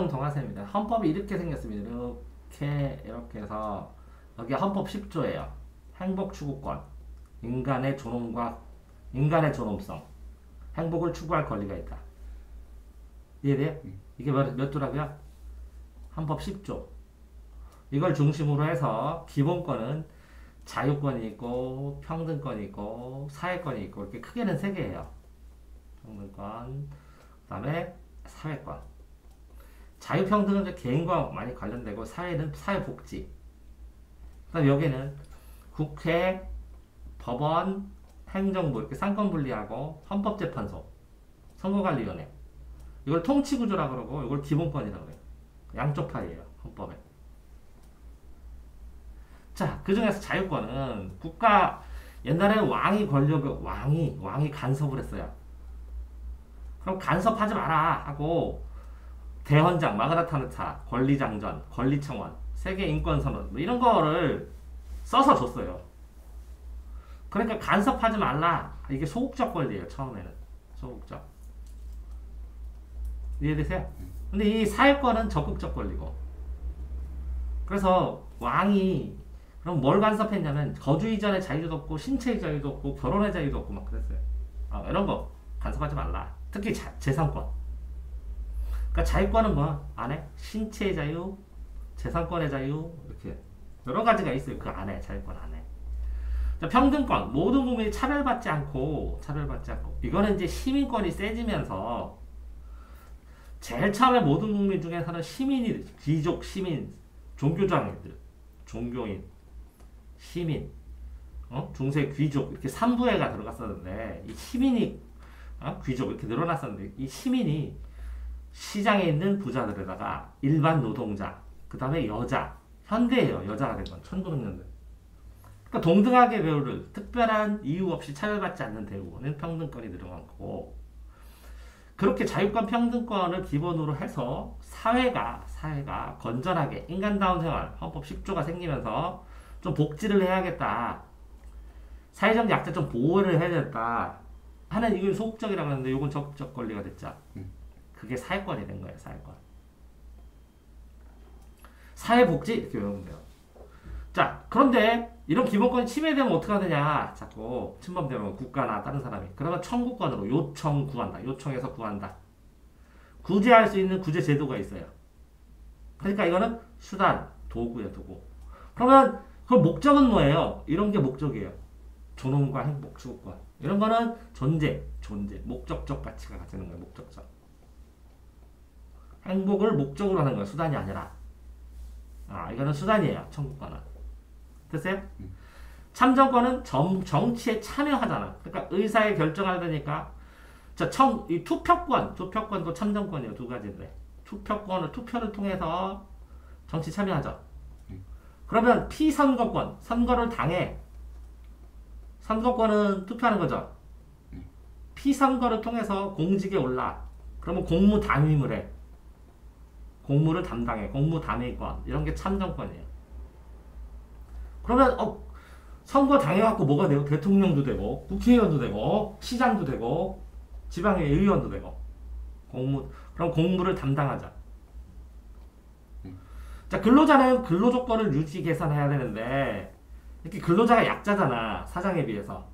대동통화세입니다. 헌법이 이렇게 생겼습니다. 이렇게 해서 여기 헌법 10조예요. 행복 추구권, 인간의 존엄성, 행복을 추구할 권리가 있다. 이해돼요? 이게 몇 조라고요? 헌법 10조. 이걸 중심으로 해서 기본권은 자유권이 있고 평등권이 있고 사회권이 있고 이렇게 크게는 세 개예요. 평등권, 그 다음에 사회권. 자유평등은 이제 개인과 많이 관련되고 사회는 사회복지. 그 다음에 여기는 국회, 법원, 행정부 이렇게 삼권분리하고 헌법재판소, 선거관리위원회. 이걸 통치구조라고 그러고 이걸 기본권이라고 그래요. 양쪽 파이예요. 헌법에. 자, 그 중에서 자유권은 국가 옛날에는 왕이 간섭을 했어요. 그럼 간섭하지 마라 하고 대헌장, 마그나타르타, 권리장전, 권리청원, 세계인권선언 뭐 이런 거를 써서 줬어요. 그러니까 간섭하지 말라. 이게 소극적 권리예요. 처음에는. 소극적. 이해되세요? 근데 이 사회권은 적극적 권리고. 그래서 왕이 그럼 뭘 간섭했냐면 거주 이전의 자유도 없고 신체의 자유도 없고 결혼의 자유도 없고 막 그랬어요. 이런 거 간섭하지 말라. 특히 재산권. 그러니까 자유권은 뭐 안에 신체의 자유, 재산권의 자유 이렇게 여러 가지가 있어요. 그 안에 자유권 안에. 자, 평등권. 모든 국민이 차별받지 않고 이거는 이제 시민권이 세지면서 제일 처음에 모든 국민 중에서는 시민이 귀족, 시민, 종교장애들, 종교인, 시민, 중세 귀족 이렇게 3부회가 들어갔었는데 이 시민이 귀족 이렇게 늘어났었는데 이 시민이 시장에 있는 부자들에다가 일반 노동자, 그 다음에 여자, 현대예요. 여자가 된 건 1900년대. 그러니까 동등하게 배우를 특별한 이유 없이 차별받지 않는 대우는 평등권이 늘어난 거고 그렇게 자유권 평등권을 기본으로 해서 사회가 건전하게 인간다운 생활 헌법 10조가 생기면서 좀 복지를 해야겠다. 사회적 약자 좀 보호를 해야겠다. 하는 이건 소극적이라고 하는데 이건 적극적 권리가 됐죠. 그게 사회권이 된 거예요. 사회권. 사회복지 이렇게 외우면 돼요. 자, 그런데 이런 기본권이 침해되면 어떻게 하느냐. 자꾸 침범되면 국가나 다른 사람이. 그러면 청구권으로 요청해서 구한다. 구제할 수 있는 구제 제도가 있어요. 그러니까 이거는 수단, 도구예요. 도구. 그러면 그 목적은 뭐예요? 이런 게 목적이에요. 존엄과 행복, 추구권. 이런 거는 존재. 목적적 가치가 가지는 거예요. 목적적. 행복을 목적으로 하는 거예요. 수단이 아니라. 이거는 수단이에요. 청구권은. 됐어요? 참정권은 정치에 참여하잖아. 그러니까 의사에 결정하야 되니까. 자, 이 투표권도 참정권이에요. 두 가지인데. 투표를 통해서 정치 참여하죠. 그러면 피선거권, 선거를 당해. 선거권은 투표하는 거죠. 피선거를 통해서 공직에 올라. 그러면 공무 담임을 해. 공무를 담당해. 공무 담의권. 이런 게 참정권이에요. 그러면 선거 당해갖고 뭐가 되고 대통령도 되고 국회의원도 되고 시장도 되고 지방의 의원도 되고 그럼 공무를 담당하자. 자, 근로자는 근로조건을 유지 개선해야 되는데 이렇게 근로자가 약자잖아. 사장에 비해서.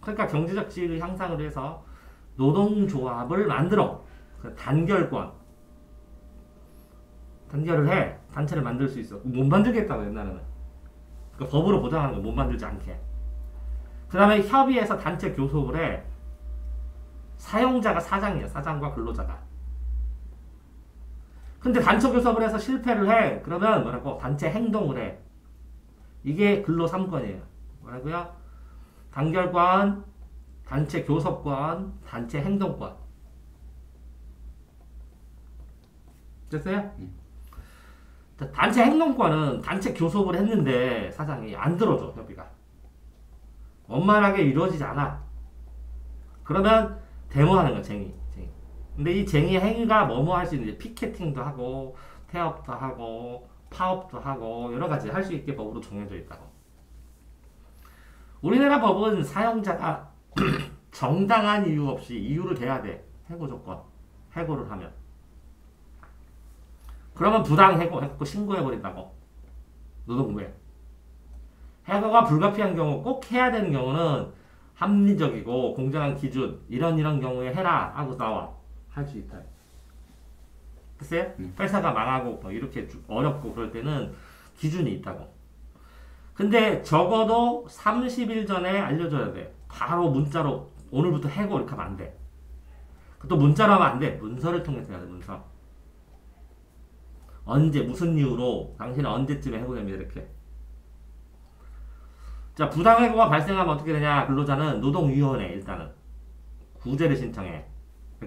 그러니까 경제적 지위를 향상을 해서 노동조합을 만들어. 단결을 해. 단체를 만들 수 있어. 못 만들겠다고 옛날에는. 그러니까 법으로 보장하는 거 못 만들지 않게. 그 다음에 협의해서 단체 교섭을 해. 사용자가 사장이야. 사장과 근로자가. 근데 단체 교섭을 해서 실패를 해. 그러면 뭐라고? 단체 행동을 해. 이게 근로 3권이에요. 뭐라고요? 단결권, 단체 교섭권, 단체 행동권. 됐어요? 단체 행동권은 단체 교섭을 했는데 사장이 안 들어줘. 협의가 원만하게 이루어지지 않아. 그러면 데모하는 거야. 쟁의. 근데 이 쟁의 행위가 뭐뭐 할 수 있는지 피켓팅도 하고 태업도 하고 파업도 하고 여러 가지 할 수 있게 법으로 정해져 있다고. 우리나라 법은 사용자가 정당한 이유 없이 이유를 대야 돼. 해고 조건. 해고를 하면. 그러면 부당 해고 해갖고 신고해버린다고. 노동부에. 해고가 불가피한 경우 꼭 해야 되는 경우는 합리적이고 공정한 기준 이런 경우에 해라 하고 나와. 할 수 있다. 글쎄요? 회사가 망하고 뭐 이렇게 어렵고 그럴 때는 기준이 있다고. 근데 적어도 30일 전에 알려줘야 돼. 바로 문자로 오늘부터 해고 이렇게 하면 안 돼. 또 문자로 하면 안 돼. 문서를 통해서 해야 돼. 문서. 언제 무슨 이유로 당신은 언제쯤에 해고됩니다. 이렇게. 자, 부당해고가 발생하면 어떻게 되냐. 근로자는 노동위원회 일단은 구제를 신청해.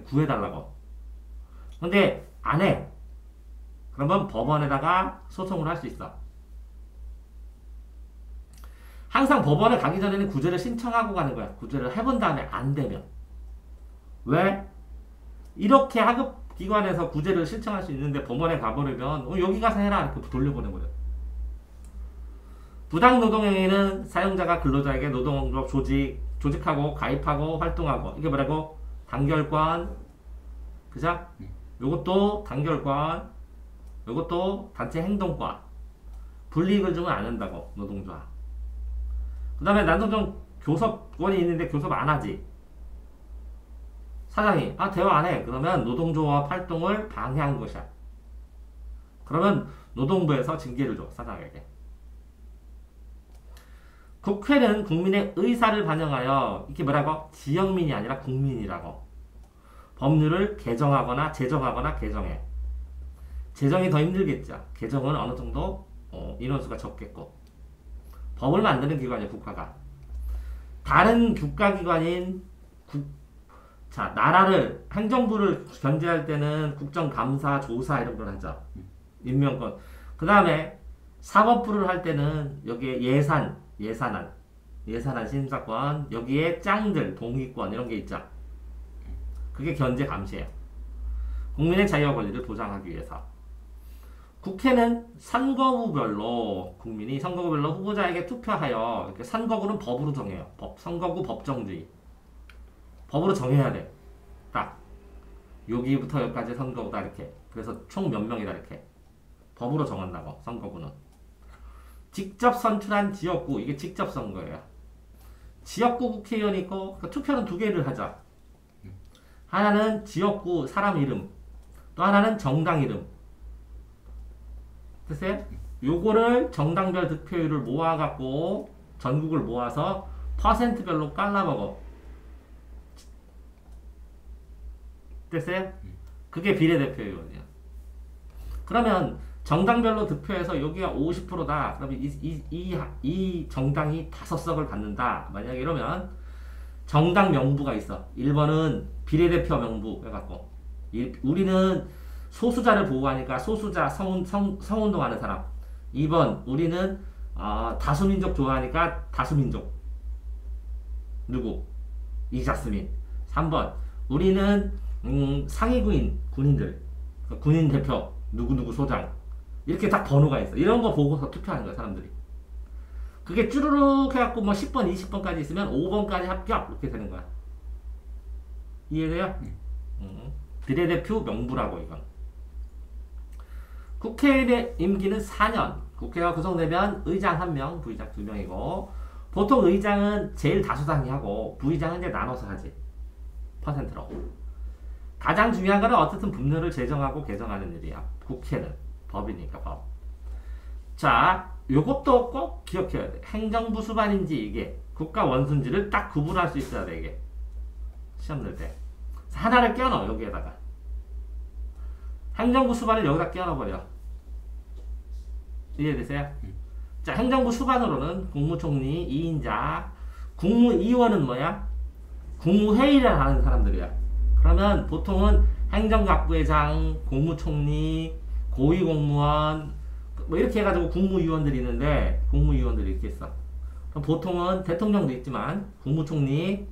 구해달라고. 근데 안 해. 그러면 법원에다가 소송을 할 수 있어. 항상 법원에 가기 전에는 구제를 신청하고 가는 거야. 구제를 해본 다음에 안 되면. 왜? 이렇게 하급기관에서 구제를 신청할 수 있는데 법원에 가버리면 여기 가서 해라 이렇게 돌려보내버려. 부당노동행위는 사용자가 근로자에게 노동조합 조직하고 가입하고 활동하고 이게 뭐라고? 단결권 그죠? 요것도 단결권 요것도 단체 행동권 불이익을 주면 안 한다고 노동조합. 그 다음에 난도좀 교섭권이 있는데 교섭 안 하지. 사장이 대화 안 해. 그러면 노동조합 활동을 방해한 것이야. 그러면 노동부에서 징계를 줘. 사장에게. 국회는 국민의 의사를 반영하여 이게 뭐라고? 지역민이 아니라 국민이라고. 법률을 개정하거나 제정하거나 개정해. 제정이 더 힘들겠죠. 개정은 어느 정도 인원수가 적겠고. 법을 만드는 기관이에요. 국가가. 다른 국가기관인 나라를 행정부를 견제할 때는 국정감사, 조사 이런 걸 하죠. 임명권. 그 다음에 사법부를 할 때는 여기에 예산안 심사권, 여기에 짱들, 동의권 이런 게 있죠. 그게 견제 감시예요. 국민의 자유와 권리를 보장하기 위해서. 국회는 선거구별로 국민이 선거구별로 후보자에게 투표하여 이렇게 선거구는 법으로 정해요. 선거구 법정주의. 법으로 정해야 돼. 딱 여기부터 여기까지 선거구다 이렇게. 그래서 총 몇 명이다 이렇게. 법으로 정한다고 선거구는. 직접 선출한 지역구 이게 직접 선거예요. 지역구 국회의원이 있고 그러니까 투표는 두 개를 하자. 하나는 지역구 사람 이름, 또 하나는 정당 이름. 됐어요? 요거를 정당별 득표율을 모아갖고 전국을 모아서 퍼센트별로 깔라먹어. 됐어요? 그게 비례대표의원이야. 그러면 정당별로 득표해서 여기가 50%다. 그러면 이 정당이 5석을 받는다. 만약에 이러면 정당 명부가 있어. 1번은 비례대표 명부 해갖고 우리는 소수자를 보호하니까 소수자 성운동하는 사람. 2번 우리는 다수민족 좋아하니까 다수민족 누구? 이자스민. 3번 우리는 상위구인 군인들 군인 대표 누구누구 소장 이렇게 딱 번호가 있어. 이런 거 보고서 투표하는 거야 사람들이. 그게 쭈루룩 해갖고 뭐 10번 20번까지 있으면 5번까지 합격 이렇게 되는 거야. 이해돼요? 비례대표 명부라고 이건. 국회의 임기는 4년. 국회가 구성되면 의장 1명, 부의장 2명이고 보통 의장은 제일 다수당이 하고 부의장은 이제 나눠서 하지. 퍼센트로. 가장 중요한 거는 어쨌든 법률을 제정하고 개정하는 일이야. 국회는 법이니까 법. 자, 요것도 꼭 기억해야 돼. 행정부 수반인지 이게 국가 원수인지를 딱 구분할 수 있어야 돼 이게. 시험 낼 때. 하나를 껴넣어 여기에다가. 행정부 수반을 여기다 껴넣어버려. 이해되세요? 자, 행정부 수반으로는 국무총리 2인자, 국무위원은 뭐야? 국무회의를 하는 사람들이야. 그러면 보통은 행정각부회장, 국무총리, 고위공무원 뭐 이렇게 해가지고 국무위원들이 있는데 국무위원들이 이렇게 있어. 그럼 보통은 대통령도 있지만 국무총리,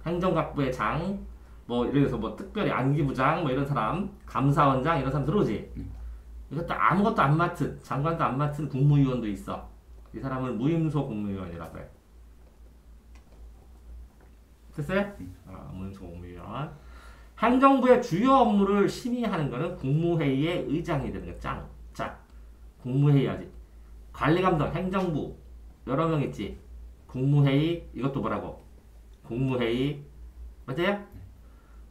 행정각부회장 뭐 예를 들어서 뭐 특별히 안기부장 뭐 이런 사람, 감사원장 이런 사람 들어오지. 이것도 아무것도 안 맡은 장관도 안 맡은 국무위원도 있어. 이 사람을 무임소 국무위원이라고 해. 됐어요? 무임소 국무위원. 행정부의 주요 업무를 심의하는 거는 국무회의의 의장이 되는 거야. 자, 국무회의 하지. 관리감독, 행정부 여러 명 있지. 국무회의 이것도 뭐라고? 국무회의 맞아요?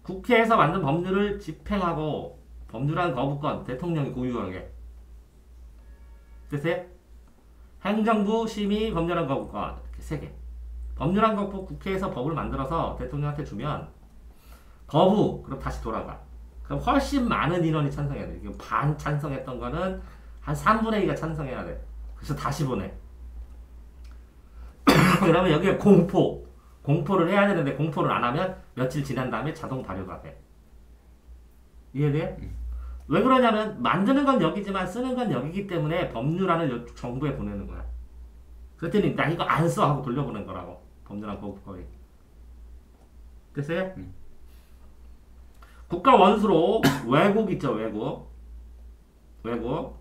국회에서 만든 법률을 집행하고 법률안 거부권 대통령이 고유하게 됐어요? 행정부 심의 법률안 거부권 이렇게 3개. 법률안 거부 국회에서 법을 만들어서 대통령한테 주면 거부 그럼 다시 돌아가. 그럼 훨씬 많은 인원이 찬성해야 돼. 지금 반 찬성했던 거는 한 3분의 2가 찬성해야 돼. 그래서 다시 보내. 그러면 여기에 공포를 해야 되는데 공포를 안 하면 며칠 지난 다음에 자동 발효가 돼. 이해돼? 왜 그러냐면 만드는 건 여기지만 쓰는 건 여기기 때문에 법률안을 정부에 보내는 거야. 그랬더니 나 이거 안 써 하고 돌려보낸 거라고. 법률안 거부권이. 됐어요? 국가 원수로 외국 있죠. 외국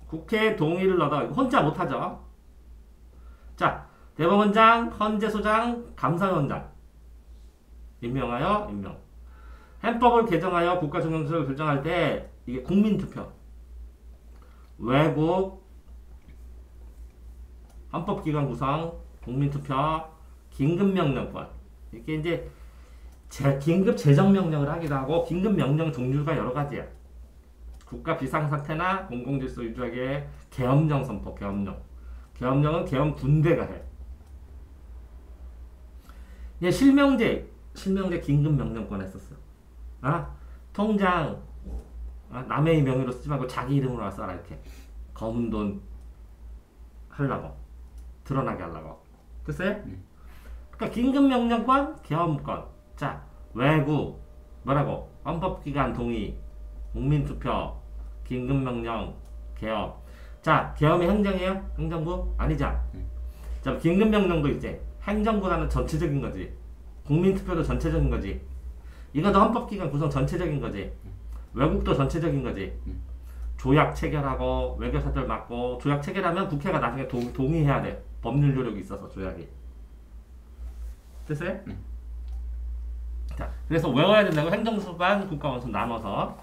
국회 동의를 얻어 혼자 못하죠. 자, 대법원장, 헌재소장, 감사원장 임명하여 임명. 헌법을 개정하여 국가정경수를 결정할 때 이게 국민투표. 외국 헌법기관 구성, 국민투표, 긴급명령권. 이게 이제 긴급 재정명령을 하기도 하고 긴급명령 종류가 여러 가지야. 국가 비상사태나 공공질서 유지하기 위해 계엄령 선포, 계엄령은 계엄 군대가 해. 얘 실명제 긴급명령권 했었어. 통장 남의 명의로 쓰지 말고 자기 이름으로 써라 이렇게. 검은 돈 하려고 드러나게 하려고. 됐어요? 그러니까 긴급명령권, 계엄권. 자, 외국 뭐라고? 헌법기관 동의, 국민투표, 긴급명령, 계엄. 자, 계엄이 행정이에요? 행정부? 아니죠. 자, 긴급명령도 이제 행정보다는 전체적인 거지. 국민투표도 전체적인 거지. 이것도 헌법기관 구성 전체적인 거지. 외국도 전체적인 거지. 조약 체결하고 외교사들 맡고 조약 체결하면 국회가 나중에 동의해야 돼. 법률 효력이 있어서 조약이. 됐어요? 자, 그래서 외워야 된다고 행정수반 국가원수 나눠서